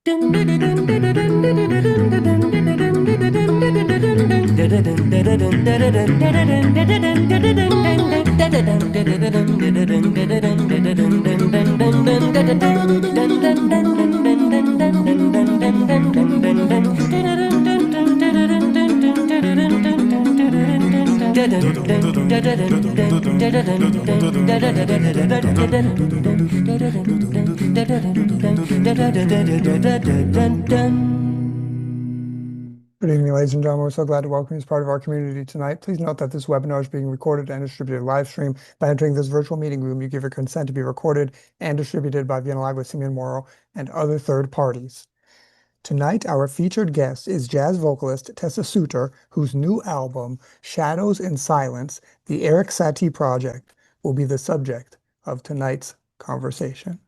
Good evening, ladies and gentlemen. We're so glad to welcome you as part of our community tonight. Please note that this webinar is being recorded and distributed live stream. By entering this virtual meeting room, you give your consent to be recorded and distributed by Vienna Live with Simeon Morrow and other third parties. Tonight, our featured guest is jazz vocalist Tessa Souter, whose new album, Shadows in Silence, the Erik Satie Project, will be the subject of tonight's conversation.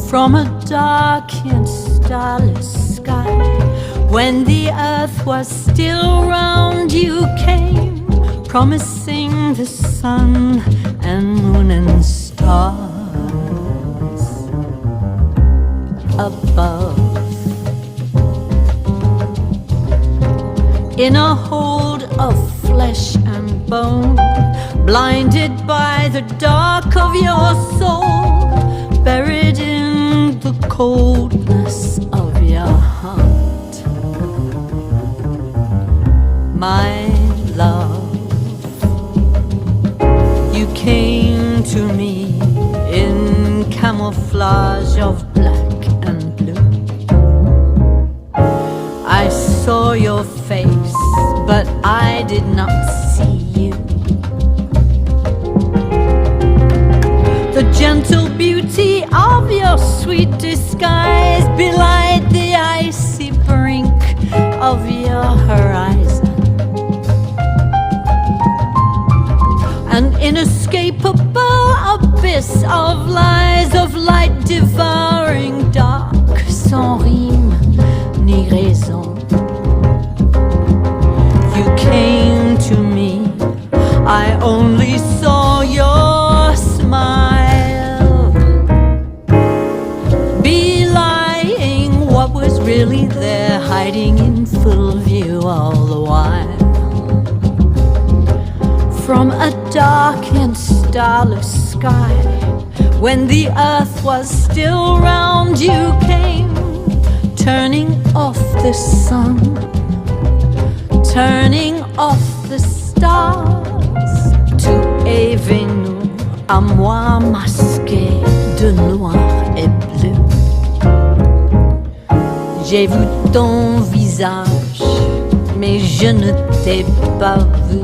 From a dark and starless sky, when the earth was still round, you came, promising the sun and moon and stars above. In a hold of flesh and bone, blinded by the dark of your soul, buried in the coldness of your heart, my love. You came to me in camouflage of black and blue. I saw your face, but I did not see you. The gentle beauty of your sweet disguise belied the icy brink of your horizon. An inescapable abyss of lies, of light devouring dark, sans rime ni raison. You came to me, I only saw your smile, belying what was really there, hiding in full view all the while. From a dark and starless sky, when the earth was still round, you came, turning off the sun, turning off the stars. Tu es venu à moi masqué de noir et bleu. J'ai vu ton visage, mais je ne t'ai pas vu.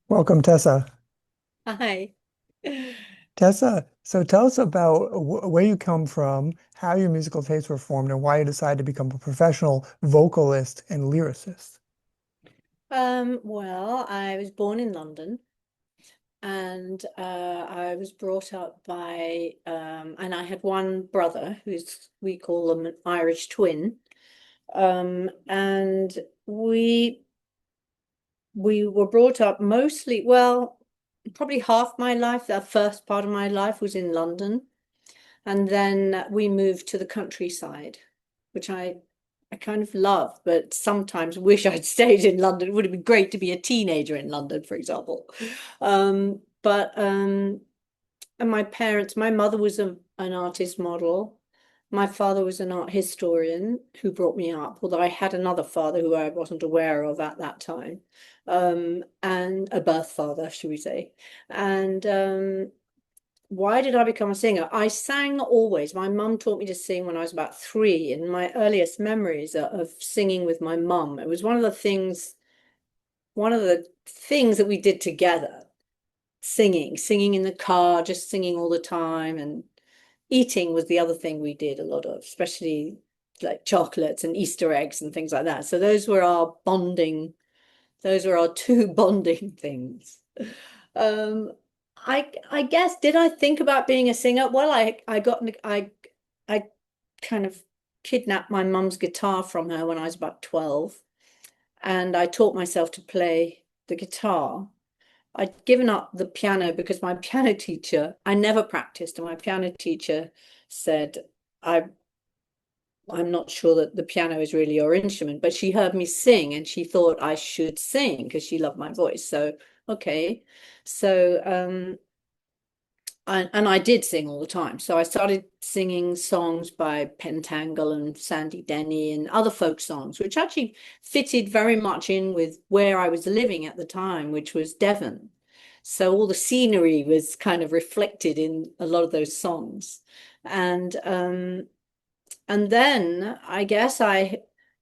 Welcome, Tessa. Hi. Tessa, so tell us about where you come from, how your musical tastes were formed, and why you decided to become a professional vocalist and lyricist. Well, I was born in London, and I was brought up by, and I had one brother we call them an Irish twin, and we were brought up mostly, well, probably half my life, the first part of my life was in London, and then we moved to the countryside, which I kind of love, but sometimes wish I'd stayed in London. It would have been great to be a teenager in London, for example. And my parents, my mother was an artist model. My father was an art historian who brought me up, although I had another father who I wasn't aware of at that time, and a birth father, should we say. And why did I become a singer? I sang always. My mum taught me to sing when I was about 3, and my earliest memories are of singing with my mum. It was one of the things that we did together, singing in the car, just singing all the time, and eating was the other thing we did a lot of, especially like chocolates and Easter eggs and things like that. So those were our 2 bonding things. Um, I guess, did I think about being a singer? Well, I kind of kidnapped my mum's guitar from her when I was about 12, and I taught myself to play the guitar. I'd given up the piano because my piano teacher, I never practiced, and my piano teacher said, I I'm not sure that the piano is really your instrument, but she heard me sing and she thought I should sing because she loved my voice. So, okay. So, and I did sing all the time. So I started singing songs by Pentangle and Sandy Denny and other folk songs, which actually fitted very much in with where I was living at the time, which was Devon. So all the scenery was kind of reflected in a lot of those songs. And then I guess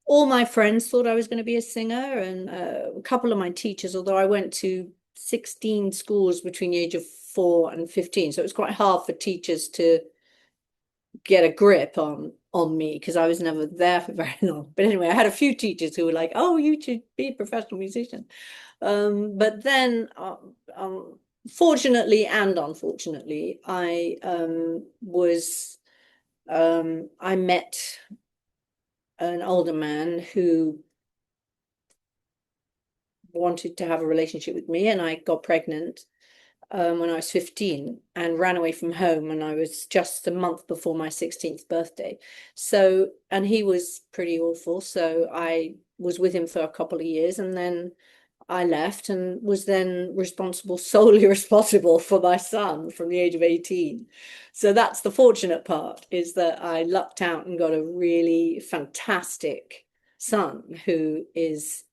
all my friends thought I was going to be a singer, and a couple of my teachers, although I went to 16 schools between the age of 4 and 15, so it was quite hard for teachers to get a grip on me because I was never there for very long. But anyway, I had a few teachers who were like, "Oh, you should be a professional musician." But then, fortunately and unfortunately, I met an older man who wanted to have a relationship with me, and I got pregnant when I was 15 and ran away from home, and I was just a month before my 16th birthday. So, and he was pretty awful. So I was with him for a couple of years, and then I left and was then solely responsible for my son from the age of 18. So that's the fortunate part, is that I lucked out and got a really fantastic son who is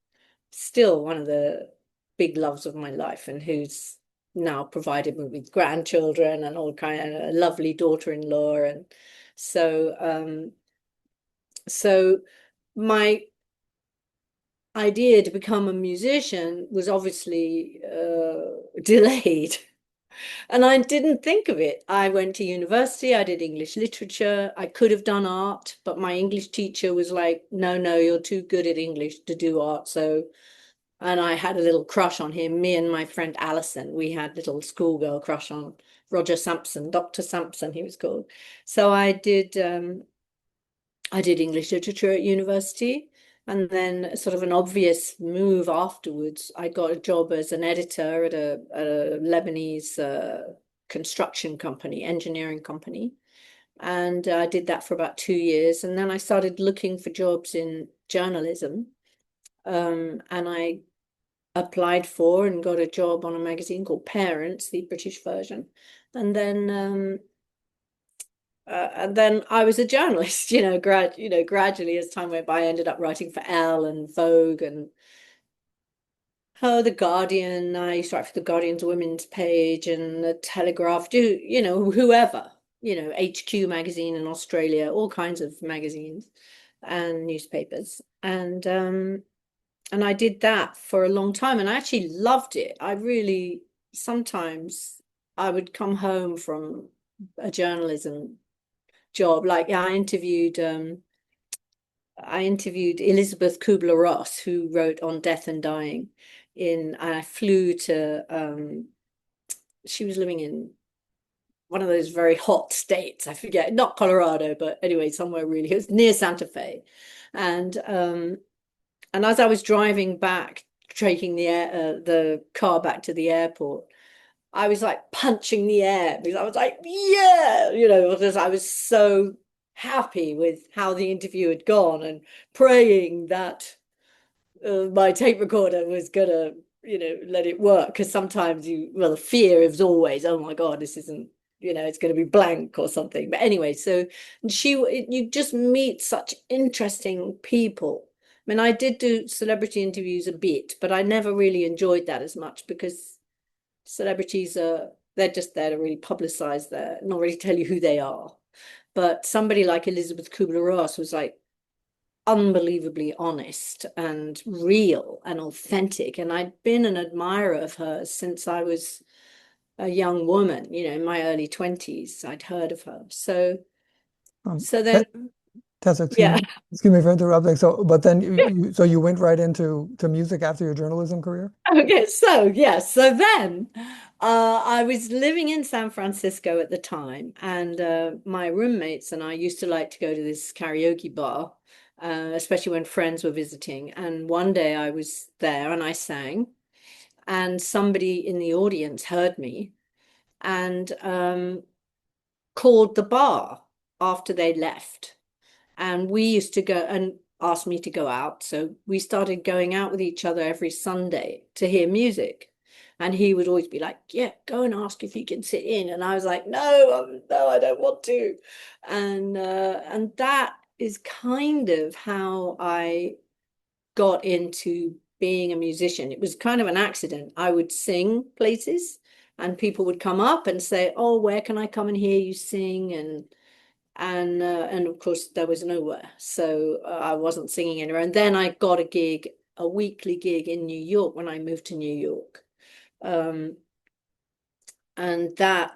still one of the big loves of my life, and who's now provided me with grandchildren and all kind of a lovely daughter-in-law. And so so my idea to become a musician was obviously delayed. And I didn't think of it. I went to university, I did English literature. I could have done art, but my English teacher was like, no, no, you're too good at English to do art. So, and I had a little crush on him. Me and my friend Alison, we had a little schoolgirl crush on Roger Sampson, Dr. Sampson, he was called. So I did English literature at university. And then, sort of an obvious move afterwards, I got a job as an editor at a Lebanese construction company, engineering company. And I did that for about 2 years. And then I started looking for jobs in journalism. And I applied for and got a job on a magazine called Parents, the British version. And then I was a journalist, gradually as time went by. I ended up writing for Elle and Vogue and The Guardian. I used to write for The Guardian's women's page and The Telegraph, whoever, HQ magazine in Australia, all kinds of magazines and newspapers. And I did that for a long time, and I actually loved it. Sometimes I would come home from a journalism job. Like I interviewed Elizabeth Kubler-Ross, who wrote On Death and Dying. And I flew to she was living in one of those very hot states. I forget, not Colorado, but anyway, somewhere really, it was near Santa Fe. And as I was driving back, taking the car back to the airport, I was like punching the air because I was like, yeah, because I was so happy with how the interview had gone, and praying that my tape recorder was gonna, let it work. Because sometimes the fear is always, oh my God, this isn't, it's going to be blank or something. But anyway, so you just meet such interesting people. I mean, I did do celebrity interviews a bit, but I never really enjoyed that as much because celebrities they're just there to really publicize not really tell you who they are. But somebody like Elizabeth Kubler-Ross was like unbelievably honest and real and authentic. And I'd been an admirer of hers since I was a young woman, in my early 20s. I'd heard of her. So Um, so then that Tessa, Yeah. excuse me for interrupting. So, but then Yeah. so you went right into music after your journalism career? Okay, so yes, so then I was living in San Francisco at the time, and my roommates and I used to like to go to this karaoke bar, especially when friends were visiting. And one day I was there and I sang, and somebody in the audience heard me and called the bar after they left. And we used to go and asked me to go out. So we started going out with each other every Sunday to hear music. And he would always be like, yeah, go and ask if you can sit in. And I was like, no, no, I don't want to. And that is kind of how I got into being a musician. It was kind of an accident. I would sing places and people would come up and say, oh, where can I come and hear you sing? And of course there was nowhere, so I wasn't singing anywhere. And then I got a gig, a weekly gig in New York when I moved to New York, and that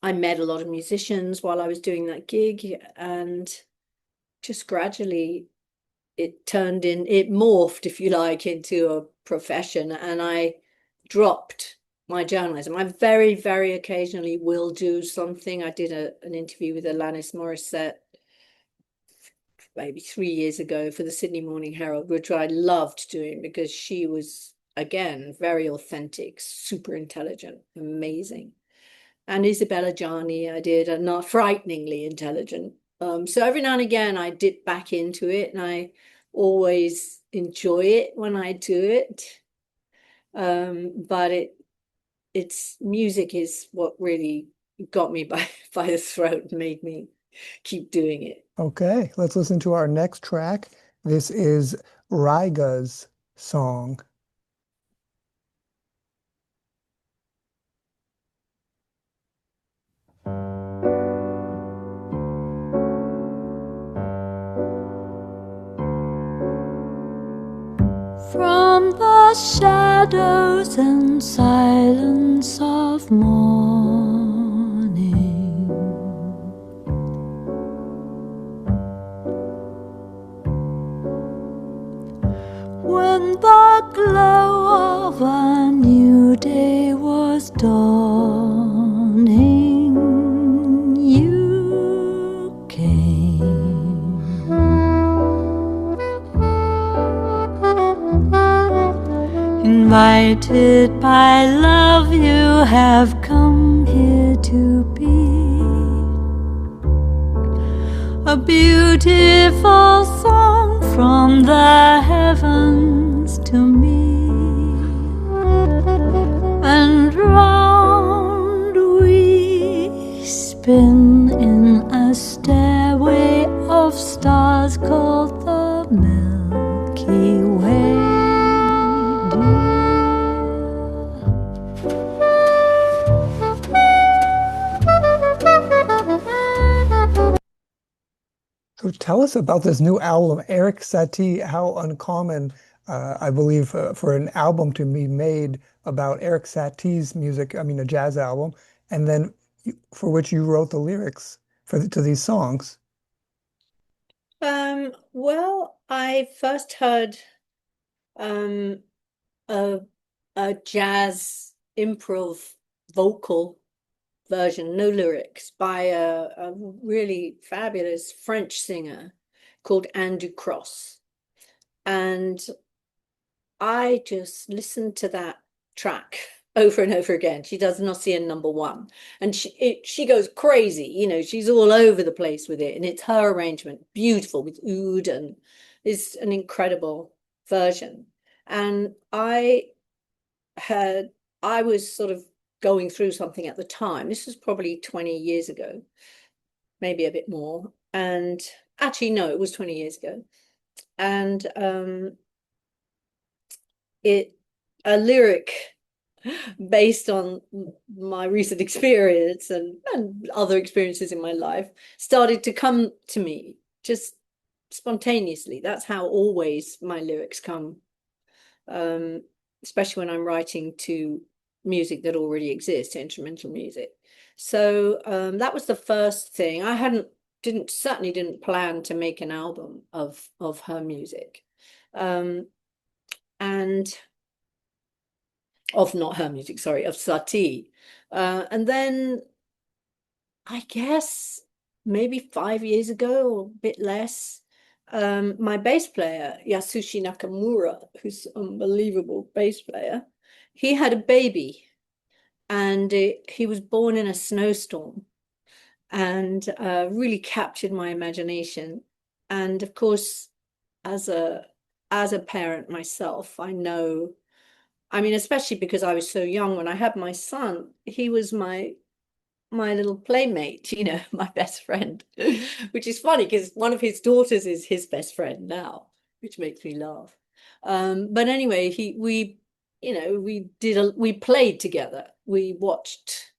I met a lot of musicians while I was doing that gig, and just gradually it morphed, if you like, into a profession. And I dropped my journalism. I very, very occasionally will do something. I did an interview with Alanis Morissette maybe 3 years ago for the Sydney Morning Herald, which I loved doing because she was, again, very authentic, super intelligent, amazing. And Isabella Gianni I did, and not frighteningly intelligent. So every now and again I dip back into it, and I always enjoy it when I do it. But it's music is what really got me by the throat and made me keep doing it. Okay, let's listen to our next track. This is Raiga's song. From the shadows and silence of morning, when the glow of a new day was dawning, you came. Invited by love, you have come here to be a beautiful song from the heavens to me. And round we spin in a stairway of stars called the Milky Way. So tell us about this new album, Erik Satie. How uncommon, I believe, for an album to be made about Erik Satie's music. I mean, a jazz album, and then for which you wrote the lyrics to these songs. Well, I first heard a, a jazz improv vocal version, no lyrics, by a really fabulous French singer called Andrew Cross. And I just listened to that track over and over again. She does Nossian number one, and she goes crazy. You know, she's all over the place with it, and it's her arrangement, beautiful with oud, and is an incredible version. And I was sort of going through something at the time. This was probably 20 years ago, maybe a bit more. And actually, no, it was 20 years ago. And a lyric based on my recent experience and other experiences in my life started to come to me just spontaneously. That's how always my lyrics come, especially when I'm writing to music that already exists, instrumental music. So that was the first thing. I hadn't certainly didn't plan to make an album of her music, and of not her music, sorry, of Satie. And then I guess maybe 5 years ago or a bit less, my bass player, Yasushi Nakamura, who's an unbelievable bass player, he had a baby, and he was born in a snowstorm, and really captured my imagination. And of course, as a parent myself, I know, I mean, especially because I was so young when I had my son, he was my little playmate, you know, my best friend, which is funny because one of his daughters is his best friend now, which makes me laugh. But anyway, we played together. We watched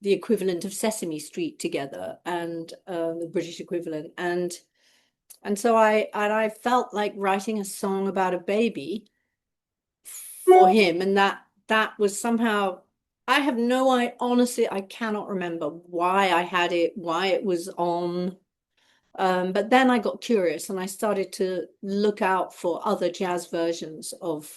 the equivalent of Sesame Street together, and the British equivalent. And so I felt like writing a song about a baby for him, and that was somehow, honestly, I cannot remember why I had it, why it was on. But then I got curious and I started to look out for other jazz versions of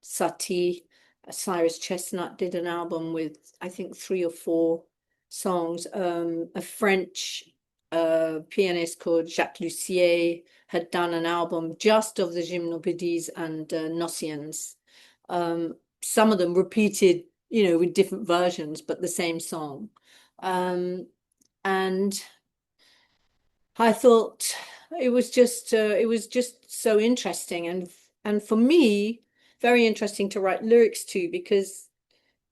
Satie. Cyrus Chestnut did an album with, I think, 3 or 4 songs. A French pianist called Jacques Lussier had done an album just of the gymnopédies and nociens. Some of them repeated, you know, with different versions, but the same song. And I thought it was just so interesting, and for me, very interesting to write lyrics to, because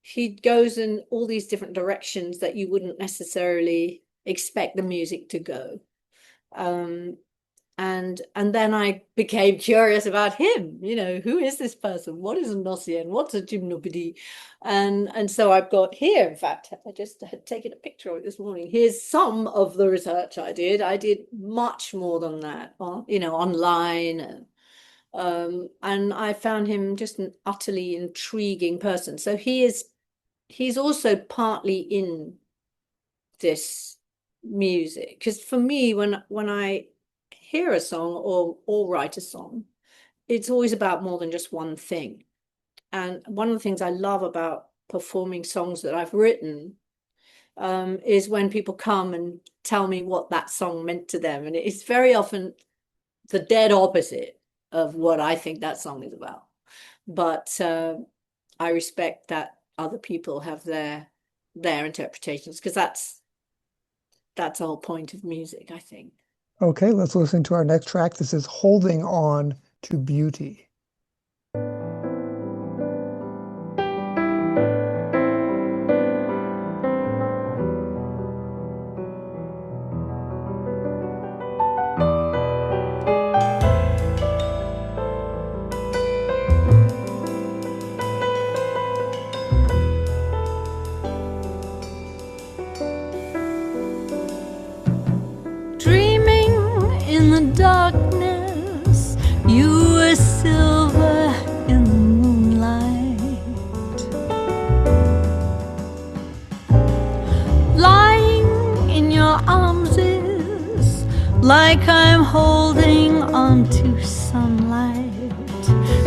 he goes in all these different directions that you wouldn't necessarily expect the music to go. And then I became curious about him. You know, who is this person? What is a nocien? What's a gymnopédie? And so I've got here, in fact, I just had taken a picture of it this morning. Here's some of the research I did. I did much more than that, you know, online. And I found him just an utterly intriguing person. So he's also partly in this music, because for me, when I hear a song or write a song, it's always about more than just one thing. And one of the things I love about performing songs that I've written is when people come and tell me what that song meant to them. And it's very often the dead opposite of what I think that song is about. But I respect that other people have their interpretations, because that's the whole point of music, I think. Okay, let's listen to our next track. This is Holding On to Beauty. Darkness, you were silver in the moonlight. Lying in your arms is like I'm holding on to sunlight.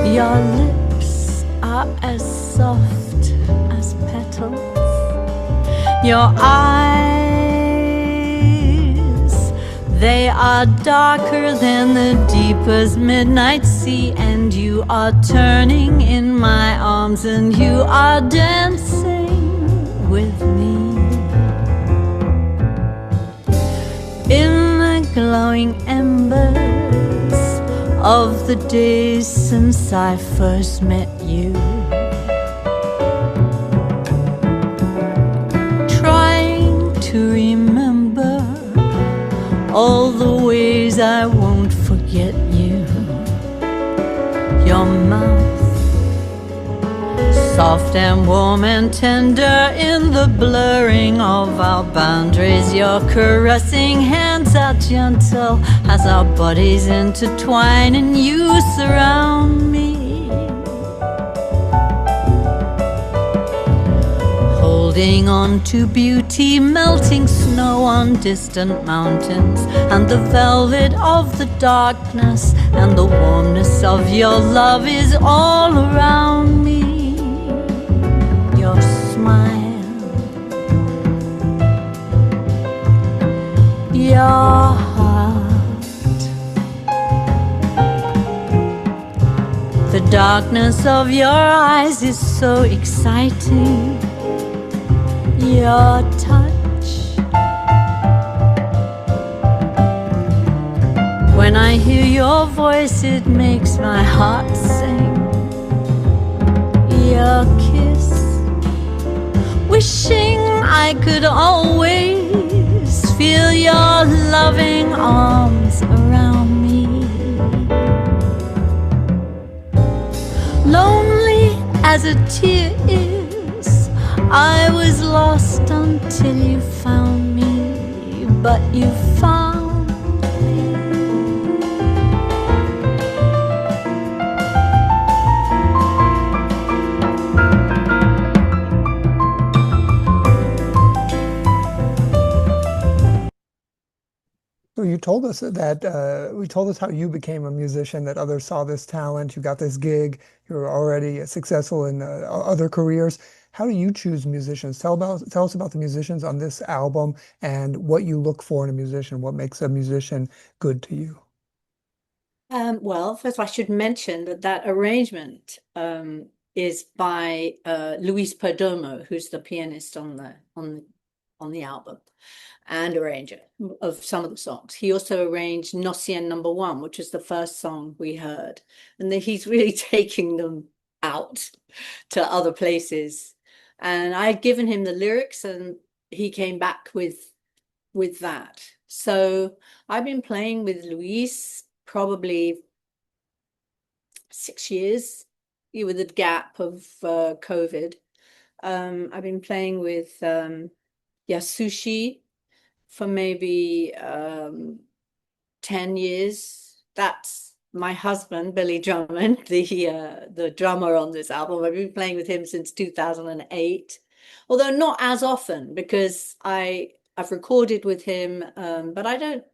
Your lips are as soft as petals. Your eyes, they are darker than the deepest midnight sea, and you are turning in my arms, and you are dancing with me. In the glowing embers of the days since I first met you, trying to remember all the ways I won't forget you. Your mouth, soft and warm and tender in the blurring of our boundaries. Your caressing hands are gentle as our bodies intertwine and you surround me. Hold holding on to beauty, melting snow on distant mountains, and the velvet of the darkness, and the warmness of your love is all around me. Your smile, your heart, the darkness of your eyes is so exciting. Your touch, when I hear your voice, it makes my heart sing. Your kiss, wishing I could always feel your loving arms around me. Lonely as a tear is, I was lost until you found me, but you found me. So you told us that we told us how you became a musician, that others saw this talent, you got this gig, you were already successful in other careers. How do you choose musicians? Tell us about the musicians on this album and what you look for in a musician, what makes a musician good to you. Well, first I should mention that arrangement is by Luis Perdomo, who's the pianist on the album and arranger of some of the songs. He also arranged No 100, which is the first song we heard, and he's really taking them out to other places. And I'd given him the lyrics, and he came back with that. So I've been playing with Luis probably 6 years, with a gap of COVID. I've been playing with Yasushi for maybe 10 years. That's my husband, Billy Drummond, the drummer on this album. I've been playing with him since 2008, although not as often, because I've recorded with him, but I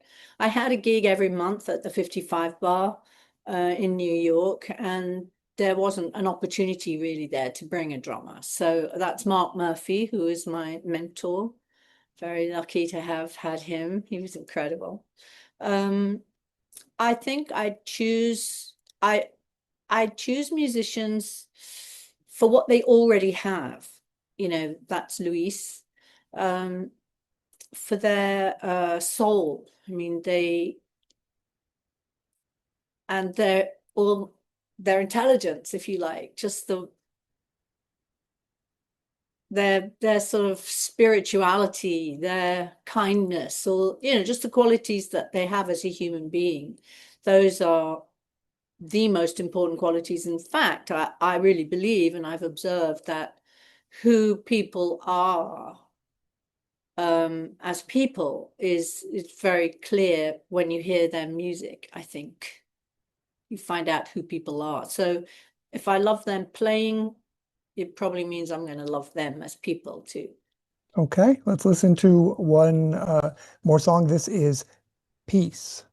had a gig every month at the 55 Bar in New York, and there wasn't an opportunity really there to bring a drummer. So that's Mark Murphy, who is my mentor. Very lucky to have had him. He was incredible. I think I choose musicians for what they already have. You know, that's Luis. For their soul. I mean, their intelligence, if you like, just their sort of spirituality, their kindness, or, you know, just the qualities that they have as a human being. Those are the most important qualities. In fact, I really believe, and I've observed, that who people are as people is very clear when you hear their music. I think you find out who people are. So if I love them playing, it probably means I'm going to love them as people too. Okay, let's listen to one more song. This is Peace.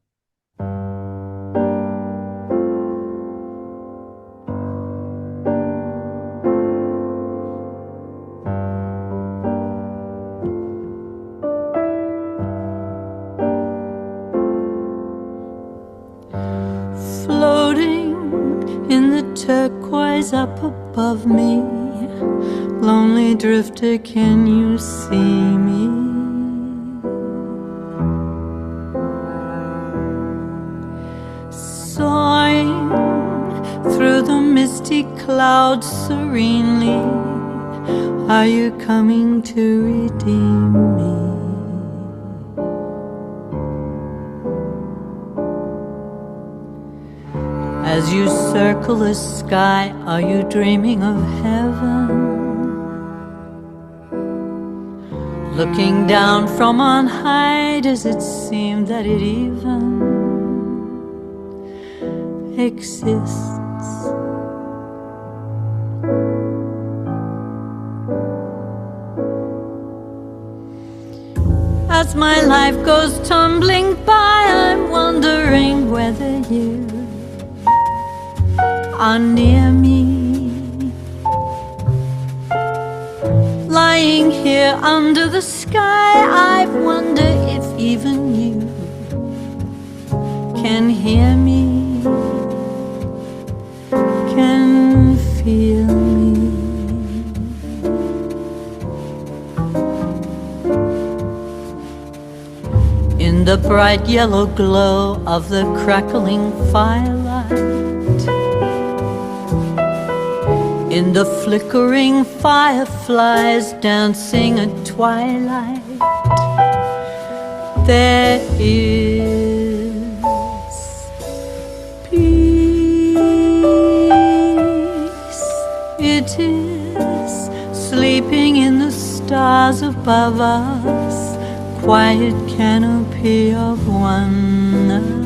Floating in the turquoise up above me, lonely drifter, can you see me? Soaring through the misty clouds serenely, are you coming to redeem me? As you circle the sky, are you dreaming of heaven? Looking down from on high, does it seem that it even exists? as my life goes tumbling by, I'm wondering whether you are near me. Lying here under the sky, I wonder if even you can hear me, can feel me. In the bright yellow glow of the crackling firelight, in the flickering fireflies dancing at twilight, there is peace. It is sleeping in the stars above us, quiet canopy of oneness.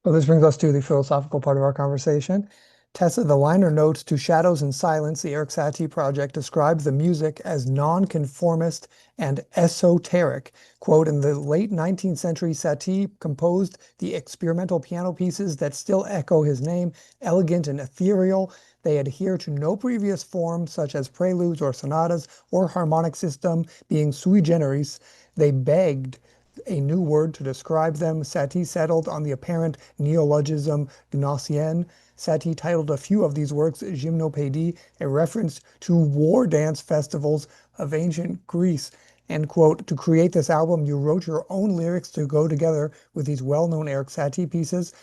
Well, this brings us to the philosophical part of our conversation. Tessa, the liner notes to Shadows and Silence, the Erik Satie Project describes the music as nonconformist and esoteric. Quote, in the late 19th century, Satie composed the experimental piano pieces that still echo his name, elegant and ethereal. They adhere to no previous form, such as preludes or sonatas or harmonic system being sui generis. They begged a new word to describe them. Satie settled on the apparent neologism gnossienne. Satie titled a few of these works Gymnopédie, a reference to war dance festivals of ancient Greece. End quote. To create this album, you wrote your own lyrics to go together with these well-known Erik Satie pieces,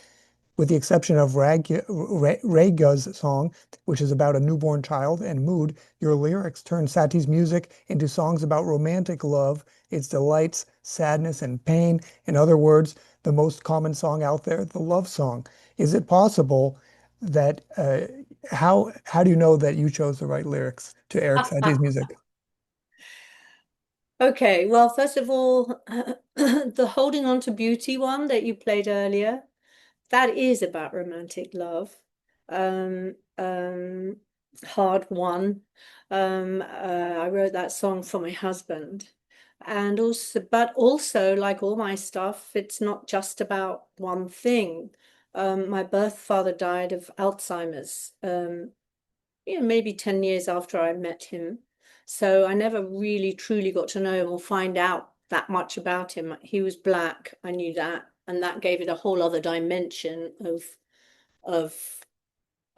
with the exception of Rega's song, which is about a newborn child, and Mood. Your lyrics turn Satie's music into songs about romantic love, its delights, sadness, and pain. In other words, the most common song out there, the love song. Is it possible that, how do you know that you chose the right lyrics to Erik Satie's music? Okay, well, first of all, the Holding On to Beauty one that you played earlier, that is about romantic love. Hard won. I wrote that song for my husband. And also, but also, like all my stuff, it's not just about one thing. My birth father died of Alzheimer's, maybe 10 years after I met him. So I never really truly got to know him or find out that much about him. He was Black, I knew that, and that gave it a whole other dimension of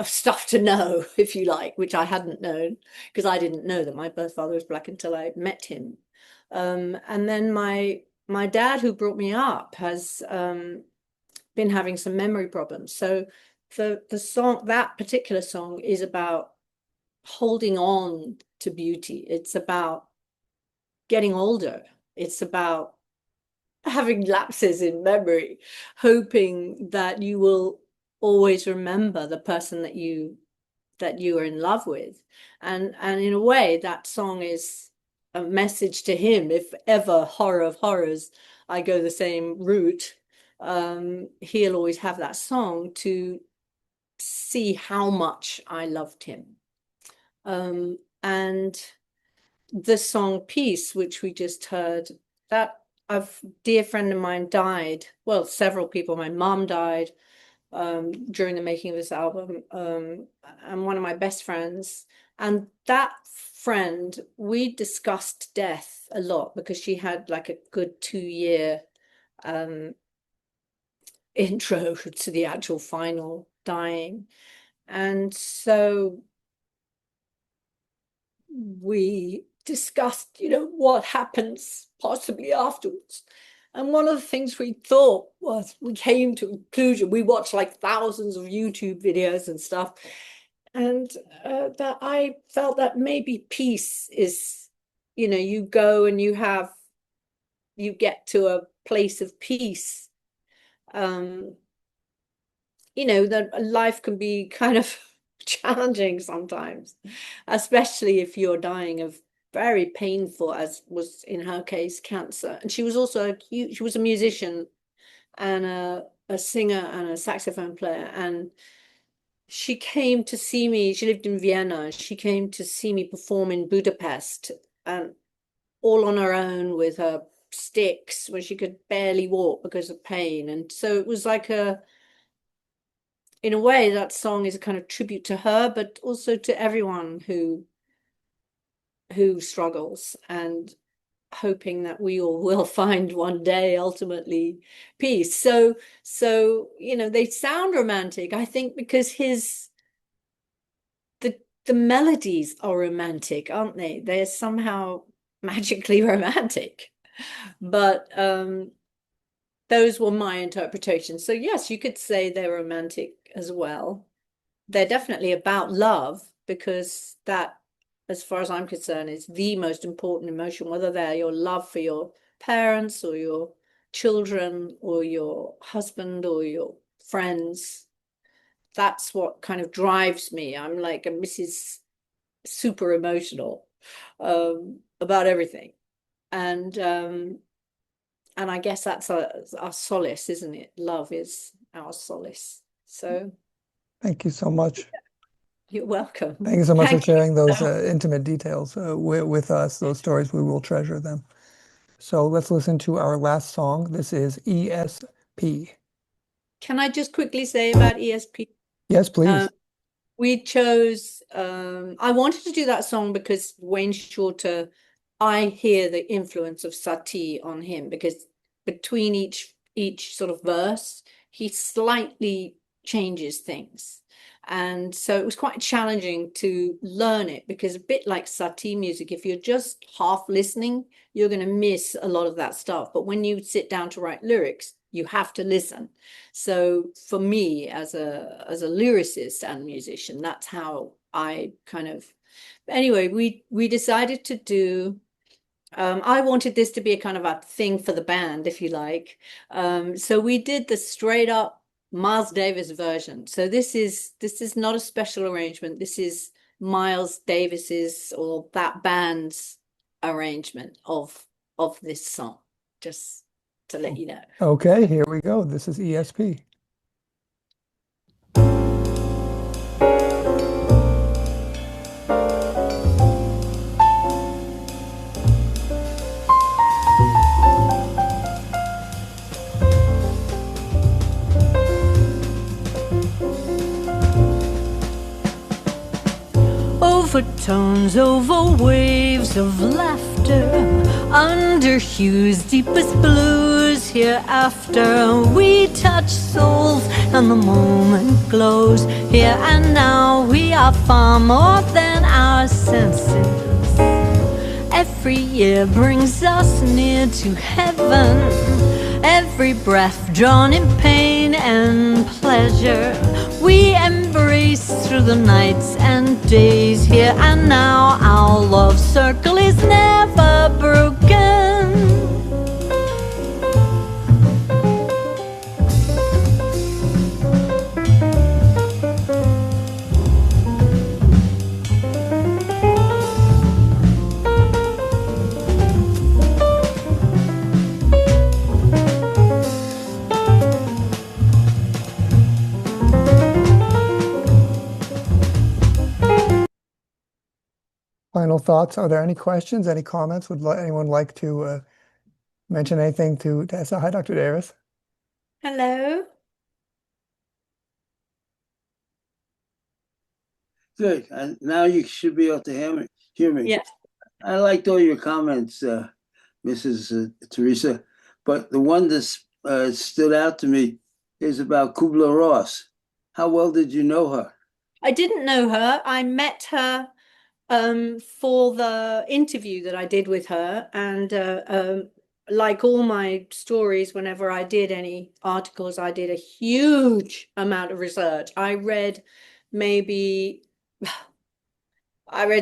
stuff to know, if you like, which I hadn't known, because I didn't know that my birth father was Black until I met him. And then my dad, who brought me up, has been having some memory problems. So the song, that particular song, is about holding on to beauty. It's about getting older. It's about having lapses in memory, hoping that you will always remember the person that you are in love with. And in a way, that song is a message to him. If ever, horror of horrors, I go the same route, he'll always have that song to see how much I loved him. And the song Peace, which we just heard, that a dear friend of mine died. Well, several people. My mom died during the making of this album, and one of my best friends. And that friend, we discussed death a lot because she had like a good 2-year intro to the actual final dying. And so we discussed, what happens possibly afterwards. And one of the things we thought was, we came to a conclusion. We watched like thousands of YouTube videos and stuff. And that I felt that maybe peace is, you go and you get to a place of peace. That life can be kind of challenging sometimes, especially if you're dying of very painful, as was in her case, cancer. And she was also she was a musician, and a singer and a saxophone player. And she came to see me. She lived in Vienna. She came to see me perform in Budapest, and all on her own with her sticks when she could barely walk because of pain. And so it was like in a way, that song is a kind of tribute to her, but also to everyone who struggles, and hoping that we all will find one day ultimately peace. So they sound romantic, I think, because the melodies are romantic, aren't they? They're somehow magically romantic. But those were my interpretations. So yes, you could say they're romantic as well. They're definitely about love, because that, as far as I'm concerned, is the most important emotion, whether they're your love for your parents or your children or your husband or your friends. That's what kind of drives me. I'm like a Mrs. Super emotional about everything. And I guess that's our solace, isn't it? Love is our solace. So Thank you so much. you're welcome. Thank you so much for Thank you. sharing those intimate details with us, those stories. We will treasure them. So let's listen to our last song. This is ESP. Can I just quickly say about ESP? Yes, please. We chose, I wanted to do that song because Wayne Shorter, I hear the influence of Satie on him, because between each sort of verse, he slightly changes things. And so it was quite challenging to learn it, because a bit like Satie music, if you're just half listening, you're going to miss a lot of that stuff. But when you sit down to write lyrics, you have to listen. So for me, as a lyricist and musician, that's how I kind of, anyway, we decided to do, I wanted this to be a kind of a thing for the band, if you like. So we did the straight up Miles Davis version. So this is not a special arrangement. This is Miles Davis's, or that band's, arrangement of this song, just to let you know. Okay, here we go. This is ESP. Overtones, over waves of laughter, under hues deepest blues hereafter. We touch souls and the moment glows. Here and now we are far more than our senses. Every year brings us near to heaven. Every breath drawn in pain and pleasure, we embrace through the nights and days. Here and now our love circle is never broken. Final thoughts. Are there any questions, any comments? Would anyone like to mention anything to Tessa? Hi, Dr. Davis. Hello. Good. And now you should be able to hear me. Yes. I liked all your comments, Mrs. Teresa, but the one that stood out to me is about Kubler-Ross. How well did you know her? I didn't know her. I met her for the interview that I did with her, and like all my stories, whenever I did any articles, I did a huge amount of research. I read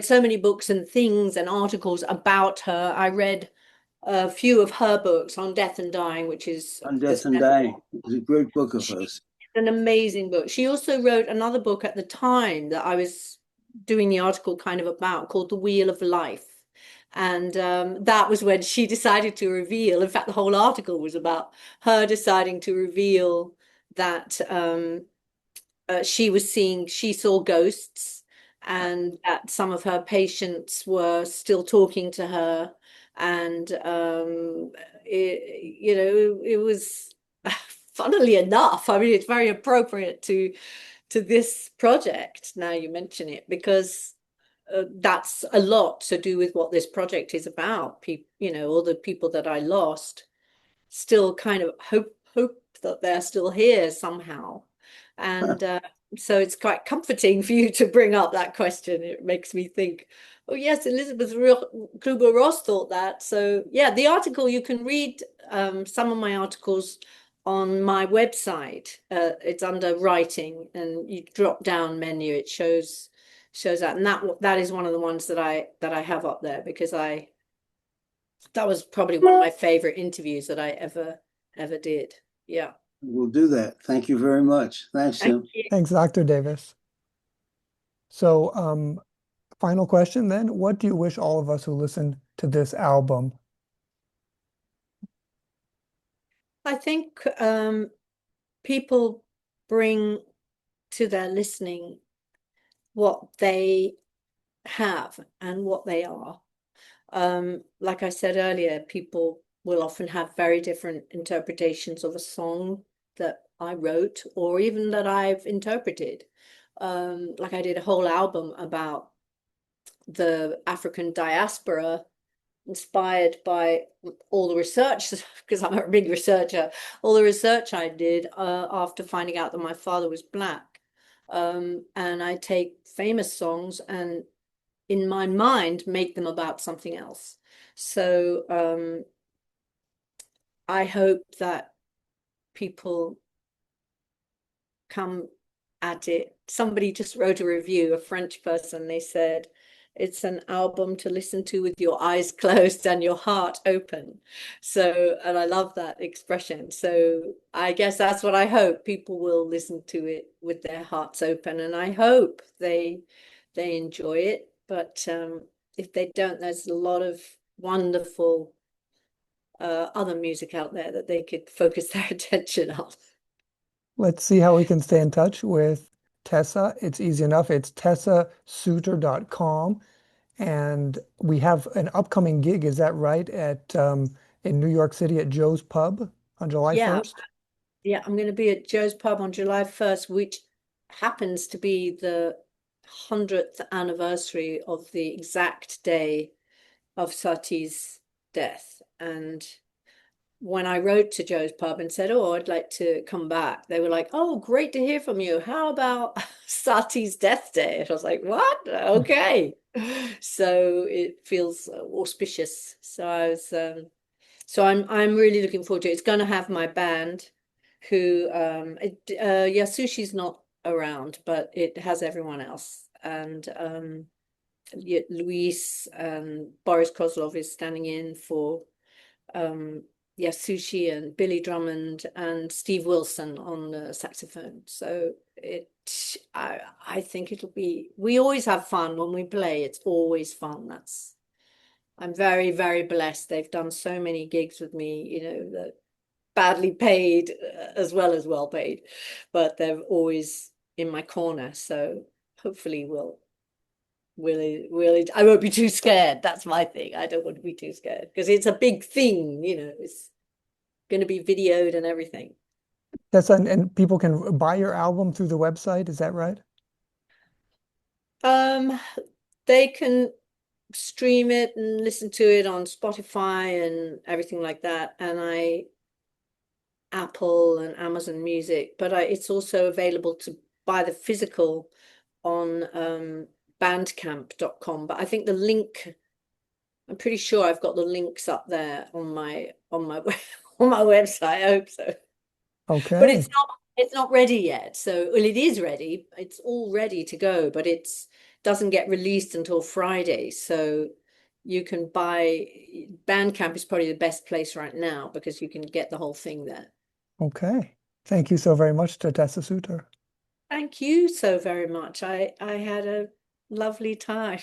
so many books and things and articles about her. I read a few of her books on death and dying, which is On Death and Dying. It's a great book of hers. An amazing book. She also wrote another book at the time that I was doing the article kind of about, called The Wheel of Life. And that was when she decided to reveal, in fact, the whole article was about her deciding to reveal that she saw ghosts, and that some of her patients were still talking to her. And it was, funnily enough, I mean, it's very appropriate to this project now you mention it, because that's a lot to do with what this project is about. People, all the people that I lost still kind of hope that they're still here somehow. And so it's quite comforting for you to bring up that question. It makes me think, oh yes, Elizabeth Kubler-Ross thought that. So yeah, the article, you can read some of my articles on my website. It's under writing, and you drop down menu, it shows that, and that is one of the ones that I have up there, because that was probably one of my favorite interviews that I ever did. Yeah. We'll do that. Thank you very much. Thanks, Jim. Thank you. Thanks, Dr. Davis. So, final question then. What do you wish all of us who listen to this album? I think people bring to their listening what they have and what they are. Like I said earlier, people will often have very different interpretations of a song that I wrote, or even that I've interpreted. Like I did a whole album about the African diaspora, inspired by all the research, because I'm a big researcher, all the research I did after finding out that my father was Black. And I take famous songs and, in my mind, make them about something else. So I hope that people come at it. Somebody just wrote a review, a French person. They said, it's an album to listen to with your eyes closed and your heart open. So, and I love that expression. So I guess that's what I hope. People will listen to it with their hearts open, and I hope they enjoy it. But if they don't, there's a lot of wonderful other music out there that they could focus their attention on. Let's see how we can stay in touch with Tessa. It's easy enough. It's tessasouter.com. And we have an upcoming gig, is that right, at in New York City at Joe's Pub on July 1st? Yeah, I'm going to be at Joe's Pub on July 1st, which happens to be the 100th anniversary of the exact day of Satie's death. And when I wrote to Joe's Pub and said, oh, I'd like to come back, they were like, oh, great to hear from you. How about Satie's death day? And I was like, what? Okay. So it feels auspicious. So I'm really looking forward to it. It's going to have my band, who Yasushi's not around, but it has everyone else. And Luis and Boris Kozlov is standing in for Yasushi, and Billy Drummond and Steve Wilson on the saxophone. So I think it'll be, we always have fun when we play. It's always fun. I'm very, very blessed. They've done so many gigs with me, that badly paid as well as well paid, but they're always in my corner. So hopefully I won't be too scared. That's my thing. I don't want to be too scared, because it's a big thing, it's going to be videoed and everything. Yes, and people can buy your album through the website, is that right? They can stream it and listen to it on Spotify and everything like that, and Apple and Amazon Music, but it's also available to buy the physical on bandcamp.com. But I think the link, I'm pretty sure I've got the links up there on my website. I hope so. Okay. But it's not ready yet. So, well, it is ready. It's all ready to go, but it's doesn't get released until Friday. So you can buy, Bandcamp is probably the best place right now, because you can get the whole thing there. Okay. Thank you so very much to Tessa Souter. Thank you so very much. I had a lovely time.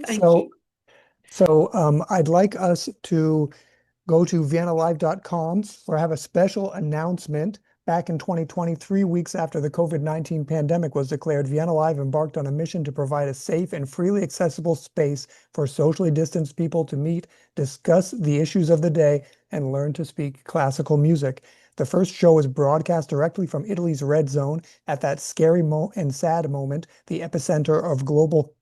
Thank So you. So I'd like us to go to viennalive.com, where I have a special announcement. Back in 2020, 3 weeks after the COVID-19 pandemic was declared, Vienna Live embarked on a mission to provide a safe and freely accessible space for socially distanced people to meet, discuss the issues of the day, and learn to speak classical music. The first show was broadcast directly from Italy's Red Zone at that scary and sad moment, the epicenter of global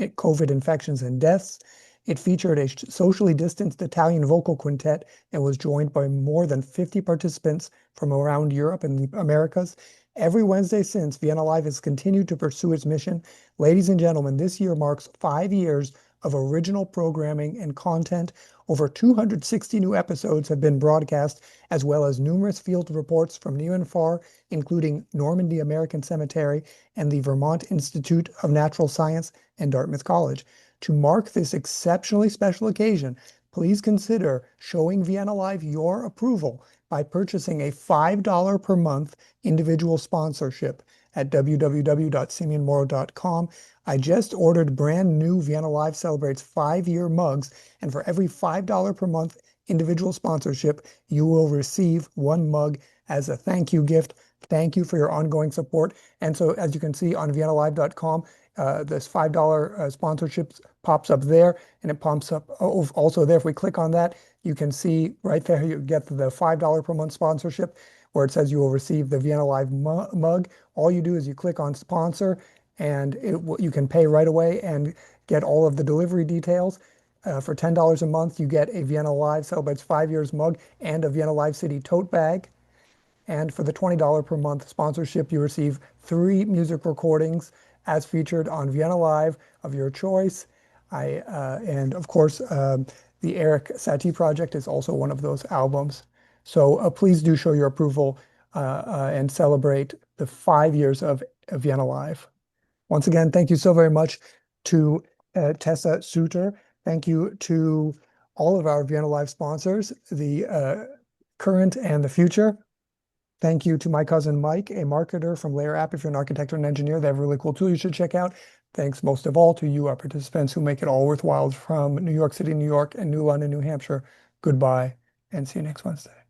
COVID infections and deaths. It featured a socially distanced Italian vocal quintet and was joined by more than 50 participants from around Europe and the Americas. Every Wednesday since, Vienna Live has continued to pursue its mission. Ladies and gentlemen, this year marks 5 years of original programming and content. Over 260 new episodes have been broadcast, as well as numerous field reports from near and far, including Normandy American Cemetery and the Vermont Institute of Natural Science and Dartmouth College. To mark this exceptionally special occasion, please consider showing Vienna Live your approval by purchasing a $5 per month individual sponsorship at www.simeonmoro.com. I just ordered brand new Vienna Live Celebrates 5-year mugs, and for every $5 per month individual sponsorship, you will receive one mug as a thank you gift. Thank you for your ongoing support. And so, as you can see on viennalive.com, this $5 sponsorship pops up there, and it pumps up also there. If we click on that, you can see right there, you get the $5 per month sponsorship, where it says you will receive the Vienna Live mug. All you do is you click on sponsor, and you can pay right away and get all of the delivery details. For $10 a month, you get a Vienna Live Celebrates 5 years mug and a Vienna Live City tote bag. And for the $20 per month sponsorship, you receive 3 music recordings as featured on Vienna Live of your choice. And of course, the Erik Satie Project is also one of those albums. So please do show your approval and celebrate the 5 years of Vienna Live. Once again, thank you so very much to Tessa Souter. Thank you to all of our Vienna Live sponsors, the current and the future. Thank you to my cousin Mike, a marketer from Layer App. If you're an architect or an engineer, they have a really cool tool you should check out. Thanks most of all to you, our participants, who make it all worthwhile from New York City, New York, and New London, New Hampshire. Goodbye, and see you next Wednesday.